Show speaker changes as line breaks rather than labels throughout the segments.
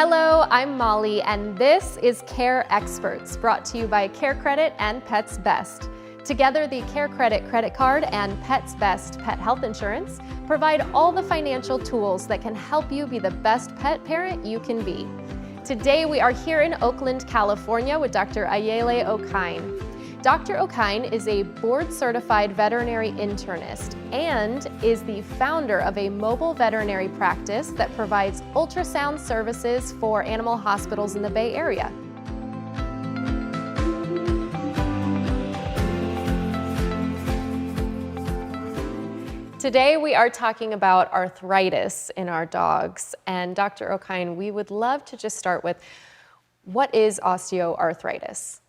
Hello, I'm Molly, and this is Care Experts, brought to you by CareCredit and Pets Best. Together, the CareCredit credit card and Pets Best pet health insurance provide all the financial tools that can help you be the best pet parent you can be. Today, we are here in Oakland, California with Dr. Ayeley Okine. Dr. Okine is a board-certified veterinary internist and is the founder of a mobile veterinary practice that provides ultrasound services for animal hospitals in the Bay Area. Today we are talking about arthritis in our dogs. And Dr. Okine, we would love to just start with, what is osteoarthritis?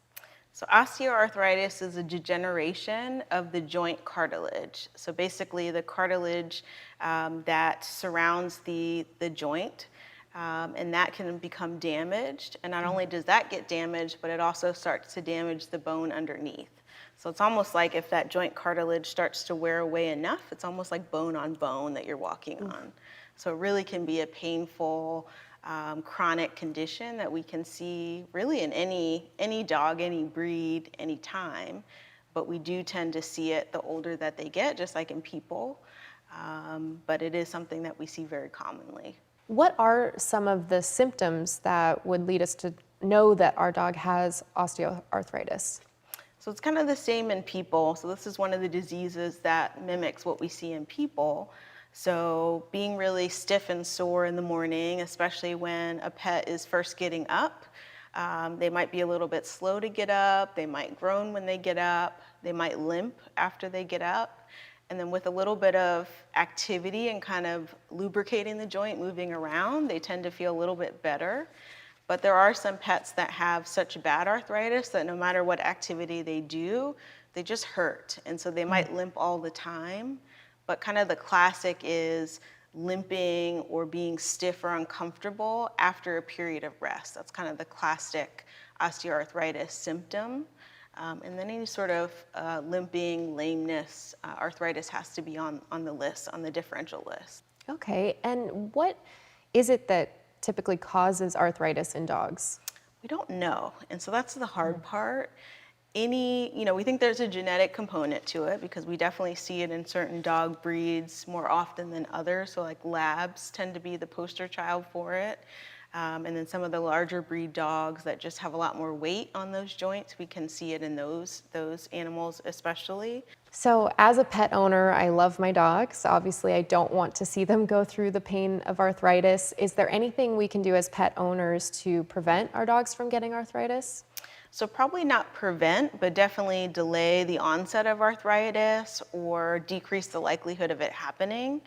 So osteoarthritis is a degeneration of the joint cartilage. So basically the cartilage that surrounds the joint, and that can become damaged. And not only does that get damaged, but it also starts to damage the bone underneath. So it's almost like if that joint cartilage starts to wear away enough, it's almost like bone on bone that you're walking on. So it really can be a painful, chronic condition that we can see really in any dog, any breed, any time. But we do tend to see it the older that they get, just like in people. But it is something that we see very commonly.
What are some of the symptoms that would lead us to know that our dog has osteoarthritis?
So it's kind of the same in people. So this is one of the diseases that mimics what we see in people. So being really stiff and sore in the morning, especially when a pet is first getting up. They might be a little bit slow to get up. They might groan when they get up. They might limp after they get up. And then with a little bit of activity and kind of lubricating the joint, moving around, they tend to feel a little bit better. But there are some pets that have such bad arthritis that no matter what activity they do, they just hurt. And so they might limp all the time. But kind of the classic is limping or being stiff or uncomfortable after a period of rest. That's kind of the classic osteoarthritis symptom. And then any sort of limping, lameness, arthritis has to be on the list, on the differential list.
Okay, and what is it that typically causes arthritis in dogs?
We don't know, and so that's the hard part. We think there's a genetic component to it because we definitely see it in certain dog breeds more often than others. So like labs tend to be the poster child for it. And then some of the larger breed dogs that just have a lot more weight on those joints, we can see it in those animals especially.
So as a pet owner, I love my dogs. Obviously, I don't want to see them go through the pain of arthritis. Is there anything we can do as pet owners to prevent our dogs from getting arthritis?
So probably not prevent, but definitely delay the onset of arthritis or decrease the likelihood of it happening.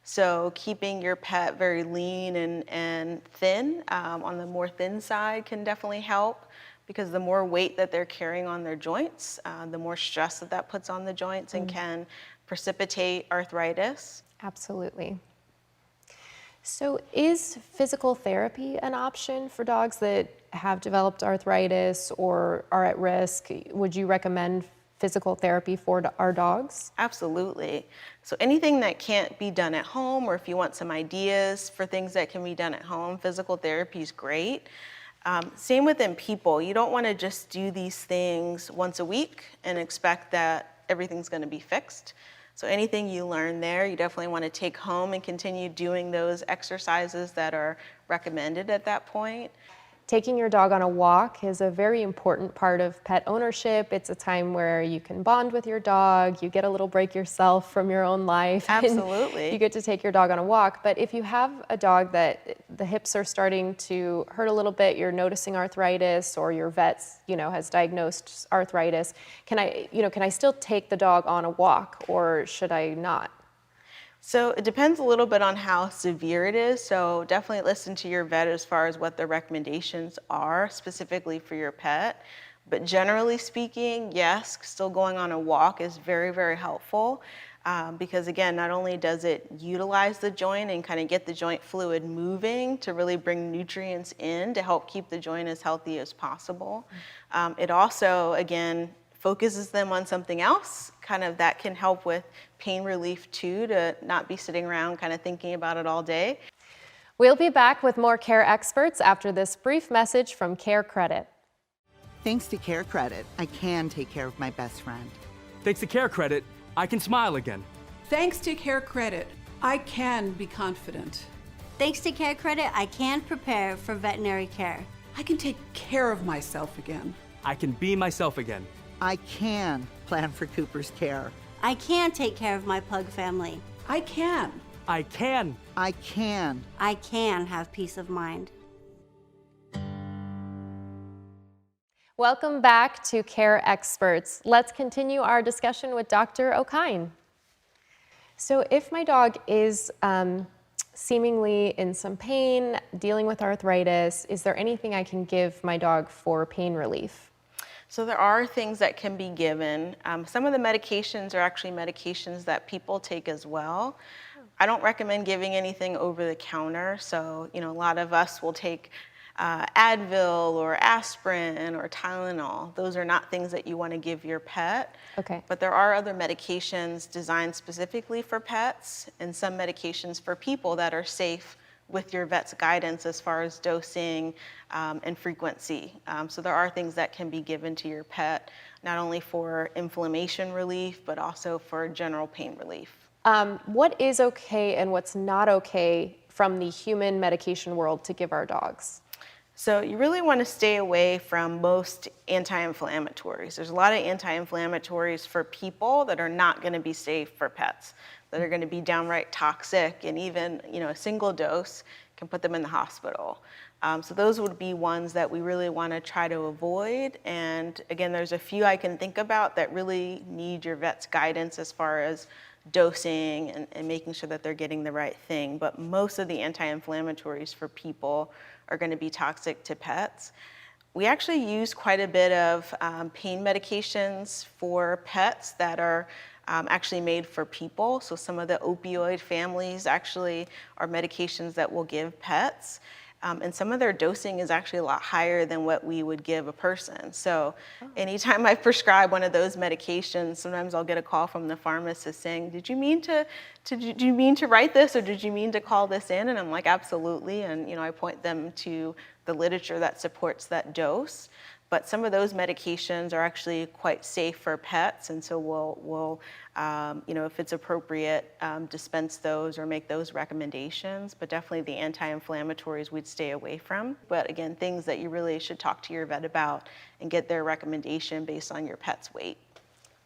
So keeping your pet very lean and thin, on the more thin side can definitely help, because the more weight that they're carrying on their joints, the more stress that puts on the joints and can precipitate arthritis.
Absolutely. So is physical therapy an option for dogs that have developed arthritis or are at risk? Would you recommend physical therapy for our dogs?
Absolutely. So anything that can't be done at home, or if you want some ideas for things that can be done at home, physical therapy is great. Same within people. You don't want to just do these things once a week and expect that everything's going to be fixed. So anything you learn there, you definitely want to take home and continue doing those exercises that are recommended at that point.
Taking your dog on a walk is a very important part of pet ownership. It's a time where you can bond with your dog, you get a little break yourself from your own life.
Absolutely.
You get to take your dog on a walk. But if you have a dog that the hips are starting to hurt a little bit, you're noticing arthritis, or your vet's, has diagnosed arthritis, can I still take the dog on a walk, or should I not?
So it depends a little bit on how severe it is. So definitely listen to your vet as far as what the recommendations are specifically for your pet. But generally speaking, yes, still going on a walk is very, very helpful. Because again, not only does it utilize the joint and kind of get the joint fluid moving to really bring nutrients in to help keep the joint as healthy as possible. It also, again, focuses them on something else, kind of that can help with pain relief too, to not be sitting around kind of thinking about it all day.
We'll be back with more Care Experts after this brief message from CareCredit.
Thanks to CareCredit, I can take care of my best friend.
Thanks to CareCredit, I can smile again.
Thanks to CareCredit, I can be confident.
Thanks to CareCredit, I can prepare for veterinary care.
I can take care of myself again.
I can be myself again.
I can plan for Cooper's care.
I can take care of my pug family.
I can.
I can.
I can.
I can have peace of mind.
Welcome back to Care Experts. Let's continue our discussion with Dr. Okine. So if my dog is seemingly in some pain, dealing with arthritis, is there anything I can give my dog for pain relief?
So there are things that can be given. Some of the medications are actually medications that people take as well. I don't recommend giving anything over the counter. So, a lot of us will take Advil or aspirin or Tylenol. Those are not things that you want to give your pet.
Okay.
But there are other medications designed specifically for pets and some medications for people that are safe with your vet's guidance as far as dosing and frequency. So there are things that can be given to your pet, not only for inflammation relief, but also for general pain relief.
What is okay and what's not okay from the human medication world to give our dogs?
So you really want to stay away from most anti-inflammatories. There's a lot of anti-inflammatories for people that are not going to be safe for pets, that are going to be downright toxic, and even a single dose can put them in the hospital. So those would be ones that we really want to try to avoid. And again, there's a few I can think about that really need your vet's guidance as far as dosing and making sure that they're getting the right thing. But most of the anti-inflammatories for people are going to be toxic to pets. We actually use quite a bit of pain medications for pets that are actually made for people. So some of the opioid families actually are medications that we'll give pets. And some of their dosing is actually a lot higher than what we would give a person. So anytime I prescribe one of those medications, sometimes I'll get a call from the pharmacist saying, did you mean to write this, or did you mean to call this in? And I'm like, absolutely. And I point them to the literature that supports that dose. But some of those medications are actually quite safe for pets, and so we'll if it's appropriate, dispense those or make those recommendations. But definitely the anti-inflammatories we'd stay away from. But again, things that you really should talk to your vet about and get their recommendation based on your pet's weight.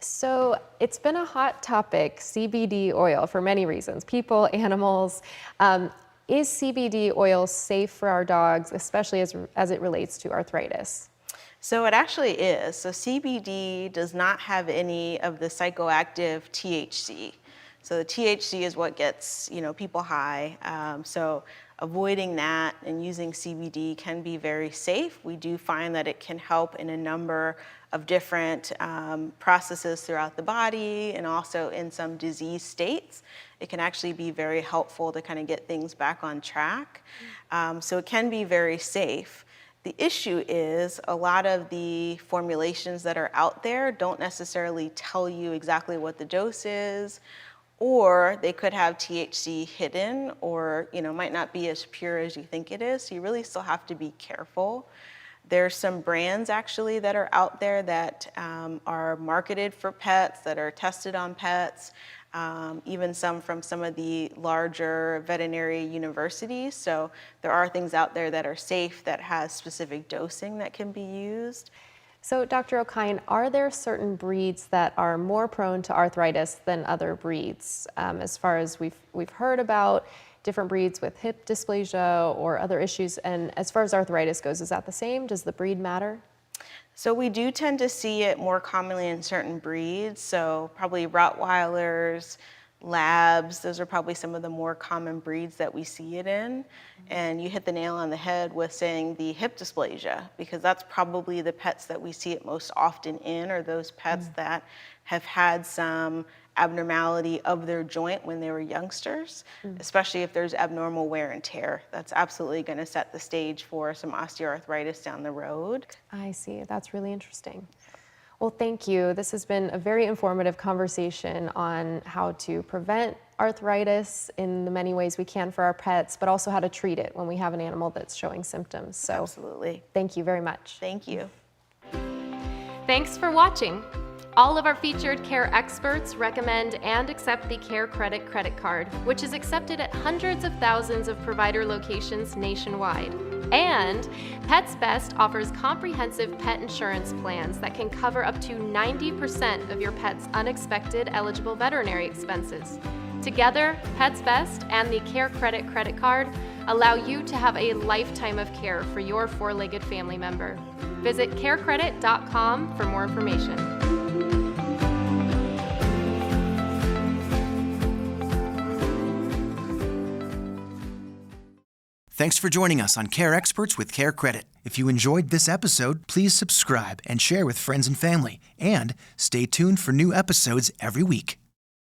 So it's been a hot topic, CBD oil, for many reasons, people, animals. Is CBD oil safe for our dogs, especially as it relates to arthritis?
So it actually is. So CBD does not have any of the psychoactive THC. So the THC is what gets people high. So avoiding that and using CBD can be very safe. We do find that it can help in a number of different processes throughout the body, and also in some disease states. It can actually be very helpful to kind of get things back on track. So it can be very safe. The issue is a lot of the formulations that are out there don't necessarily tell you exactly what the dose is, or they could have THC hidden, or might not be as pure as you think it is. So you really still have to be careful. There's some brands actually that are out there that are marketed for pets, that are tested on pets. Even some from some of the larger veterinary universities. So there are things out there that are safe, that has specific dosing that can be used.
So Dr. Okine, are there certain breeds that are more prone to arthritis than other breeds? As far as we've heard about different breeds with hip dysplasia or other issues, and as far as arthritis goes, is that the same? Does the breed matter?
So we do tend to see it more commonly in certain breeds. So probably Rottweilers, Labs, those are probably some of the more common breeds that we see it in. And you hit the nail on the head with saying the hip dysplasia, because that's probably the pets that we see it most often in, or those pets that have had some abnormality of their joint when they were youngsters, especially if there's abnormal wear and tear. That's absolutely going to set the stage for some osteoarthritis down the road.
I see. That's really interesting. Well, thank you. This has been a very informative conversation on how to prevent arthritis in the many ways we can for our pets, but also how to treat it when we have an animal that's showing symptoms. So
Absolutely.
thank you very much.
Thank you.
Thanks for watching. All of our featured care experts recommend and accept the CareCredit credit card, which is accepted at hundreds of thousands of provider locations nationwide. And Pets Best offers comprehensive pet insurance plans that can cover up to 90% of your pet's unexpected eligible veterinary expenses. Together, Pets Best and the CareCredit credit card allow you to have a lifetime of care for your four-legged family member. Visit carecredit.com for more information.
Thanks for joining us on Care Experts with CareCredit. If you enjoyed this episode, please subscribe and share with friends and family. And stay tuned for new episodes every week.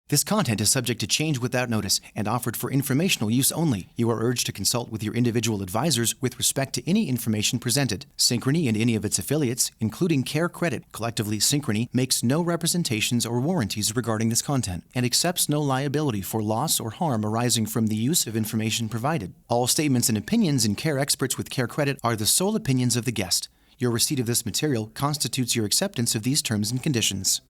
This content is subject to change without notice and offered for informational use only. You are urged to consult with your individual advisors with respect to any information presented. Synchrony and any of its affiliates, including CareCredit, collectively Synchrony, makes no representations or warranties regarding this content and accepts no liability for loss or harm arising from the use of information provided. All statements and opinions in Care Experts with CareCredit are the sole opinions of the guest. Your receipt of this material constitutes your acceptance of these terms and conditions.